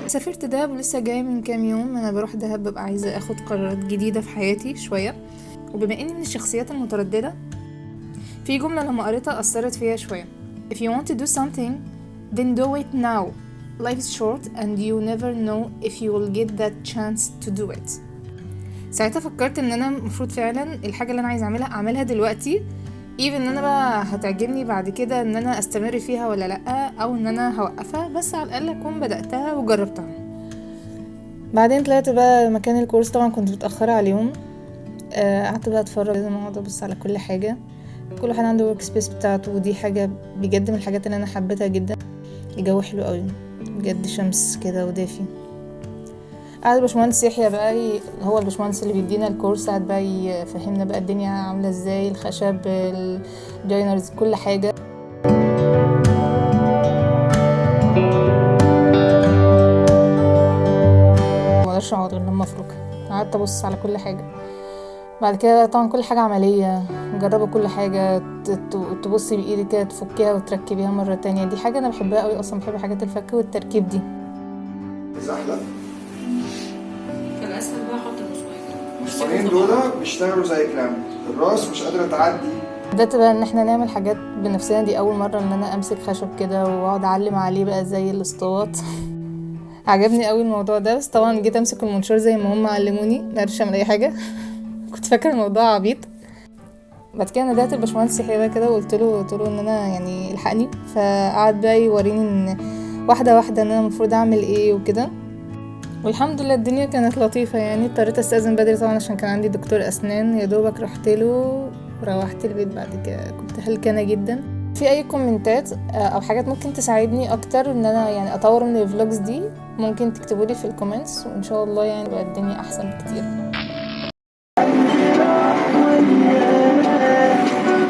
سافرت دهب ولسه جايه من كام يوم. انا بروح دهب ببقى عايزه اخد قرارات جديده في حياتي شويه، وبما اني من الشخصيات المتردده، في جمله لما قريتها اثرت فيا شويه. If you want to do something then do it now. Life is short and you never know if you will get that chance to do it. ساعتها فكرت ان انا المفروض فعلا الحاجه اللي انا عايزه اعملها دلوقتي، even ان انا بقى هتعجبني بعد كده ان انا استمر فيها ولا لا، او ان انا هوقفها، بس على الاقل اكون بداتها وجربتها. بعدين طلعت بقى مكان الكورس، طبعا كنت متاخره عليهم. قعدت بقى اتفرج، لازم اقعد ابص على كل حاجه، كل واحد عنده ورك سبيس بتاعته، ودي حاجه بجد من الحاجات اللي انا حبيتها جدا. الجو حلو قوي بجد، شمس كده ودافي. قعد الباشمهندس يحيى بقى هو الباشمهندس اللي بيدينا الكورس، قعد بقى يفهمنا بقى الدنيا عامله ازاي، الخشب، الجاينرز، كل حاجه. مقدرش اقعد غير لما افرك. قعدت ابص على كل حاجه. بعد كده طبعا كل حاجه عمليه، جربوا كل حاجه، تبصي بايدك كده تفكيها وتركبيها مره تانية. دي حاجه انا بحبها قوي، اصلا بحب حاجات الفك والتركيب دي. زحلق كان اسهل بقى احط المسمارين دول بيشتغلوا زي كلام، الراس مش قادره تعدي. بدأت بقى ان احنا نعمل حاجات بنفسنا. دي اول مره ان انا امسك خشب كده واقعد اعلم عليه بقى زي الاسطوات. عجبني قوي الموضوع ده، بس طبعا جيت امسك المنشار زي ما هم علموني، ما عرفتش اعمل اي حاجه. كنت فاكره الموضوع عبيط. بعد كده ندهت الباشمهندس يحيى بقى كده وقلت له ان انا يعني الحقني، فقعد بقى يوريني ان واحده واحده ان انا المفروض اعمل ايه وكده. والحمد لله الدنيا كانت لطيفه يعني. اضطريت استاذن بدري طبعا عشان كان عندي دكتور اسنان، يا دوبك رحت له وروحت البيت. بعد كده كنت هلكانه جدا. في اي كومنتات او حاجات ممكن تساعدني اكتر ان انا يعني اطور من الفلوجز دي، ممكن تكتبولي في الكومنتس، وان شاء الله يعني بقى الدنيا احسن بكتير.